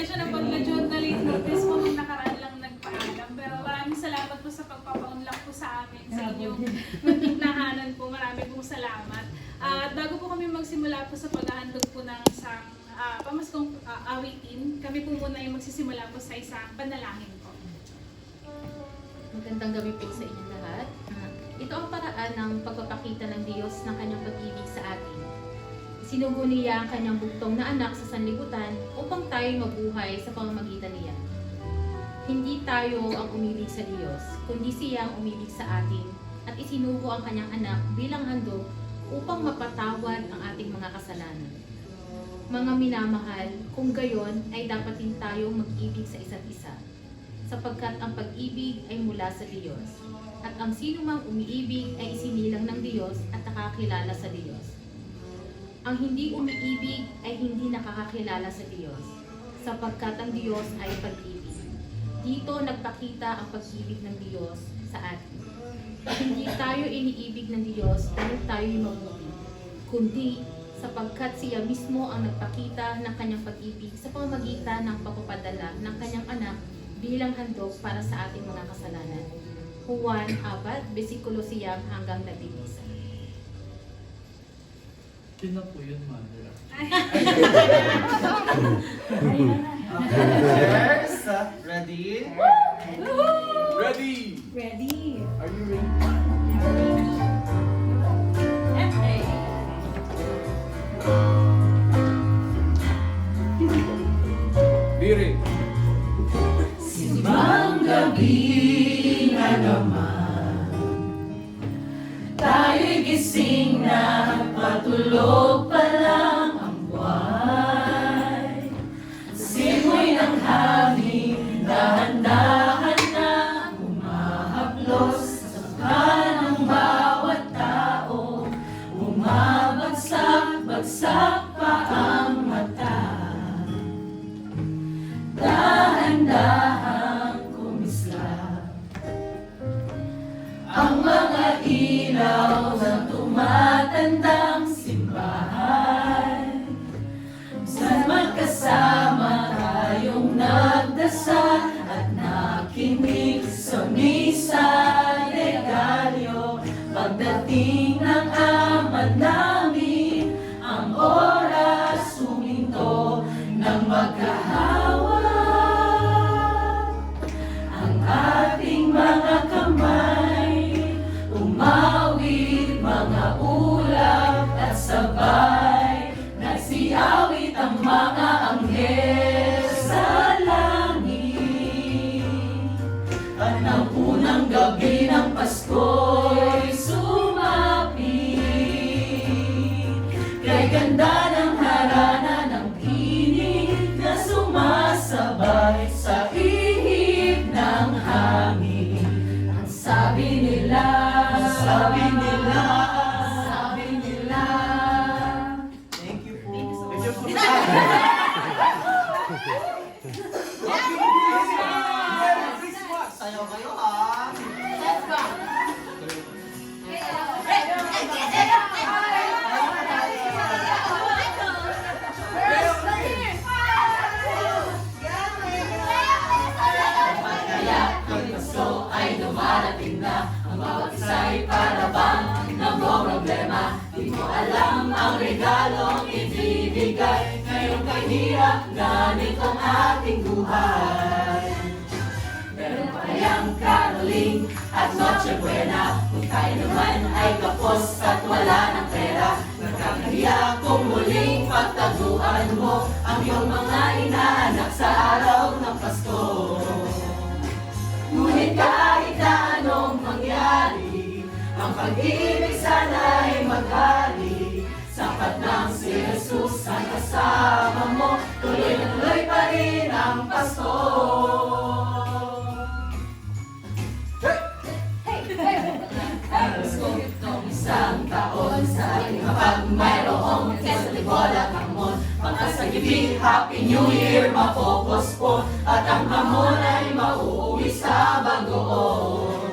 pasensya na po, medyo na-late notice po nung nakaraan lang nagpaalam. Pero maraming salamat po sa pagpapaunlak po sa amin, sa inyong magignahanan po. Marami pong salamat. At bago po kami magsimula po sa paghahandog po ng isang pamaskong awitin, kami po muna ay magsisimula po sa isang panalangin po. Magandang gabi po sa inyong lahat. Ito ang paraan ng pagpapakita ng Diyos ng kanyang pag-ibig sa atin. Sinugo niya ang kanyang bugtong na anak sa sanlibutan upang tayo mabuhay sa pamamagitan niya. Hindi tayo ang umibig sa Diyos, kundi siya ang umibig sa atin at isinugo ang kanyang anak bilang handog upang mapatawad ang ating mga kasalanan. Mga minamahal, kung gayon ay dapat din tayong mag-ibig sa isa't isa, sapagkat ang pag-ibig ay mula sa Diyos, at ang sino mang umiibig ay isinilang ng Diyos at nakakilala sa Diyos. Ang hindi umiibig ay hindi nakakakilala sa Diyos, sapagkat ang Diyos ay pag-ibig. Dito nagpakita ang pag-ibig ng Diyos sa atin. Hindi tayo iniibig ng Diyos dahil tayo'y mabuti, kundi sapagkat siya mismo ang nagpakita ng kanyang pag-ibig sa pamamagitan ng pagpapadala ng kanyang anak bilang handog para sa ating mga kasalanan. Juan 4, bersikulo 9 hanggang 11. Yun na po yun, Mother. Cheers! Ready? Ready! Ready? Are you ready? Biri! Simang gabi na naman, tayo'y gising na patulog pa lang ang buwan. Simoy ng hangin, dahan-dahan na umahaplos sa mukha ng bawat tao. Bumabagsak-bagsak pa ang mata, dahan-dahang kumislap ang mga ilaw ng tumatandang simbahan. Saan magkasama tayong nagdasal at nakinig sa misa de Gallo. Pagdating ng ama namin, ang oras huminto ng magkahawa. Ang ating mga kamay, umawit mga ulap at sabay, nagsiawit ang mga anghel sa langit. At ng unang gabi ng Pasko'y sumapit, kay ganda ng harana ng tinig na sumasabay sa ihip ng hangin. Ang sabi nila, sabi nila, sabi nila. Thank you po. Merry Christmas! Sayaw kayo ha! Let's go! Kaya ang Pasko ay dumarating na, ang bawat isa'y para bang nagpo-problema. Di mo alam ang regalong ibibigay, ngayong kahirap na nitong ating buhay. Meron pa kayang caroling at Noche Buena, kung tayo naman ay kapos at wala ng pera. Nakakahiya kung muling pagtaguan mo ang iyong mga inaanak sa araw ng Pasko. Ngunit kahit na anong mangyari, ang pag-ibig sana'y maghari. Sapat nang si Jesus ang kasama mo, tuloy na tuloy pa rin ang Pasko. Pasko itong isang taon, sa ating kapag mayroong festival at hamon. Pagkasagibig, Happy New Year mapopospon, at ang hamon ay mauuwi sa bagoong.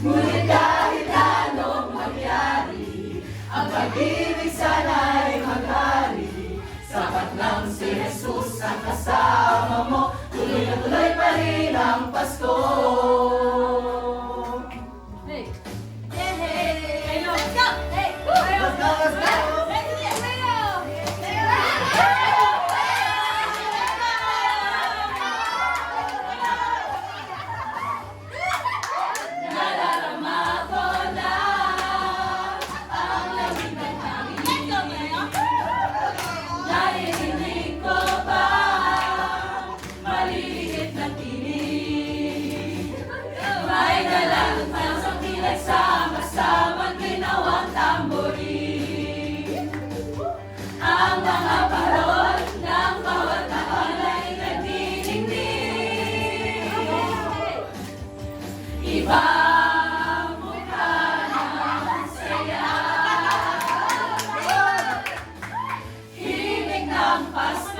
Ngunit kahit anong mangyari, ang pag-ibig sana'y maghari. Sa At nang si Jesus ang kasama mo, tuloy na tuloy pa rin ang Pasko. Hey! Ayun. Let's go! Hey! Let's go, let's go! Nadarama ko na ang lamig ng hangin. Naririnig ko pa maliliit na tinig. May dalang ng kilay sama-samang ginawang tamborin. Ang mga parol ng bawat taon ay nagdidingding. Ibang mukha ng saya, himig ng Pasko.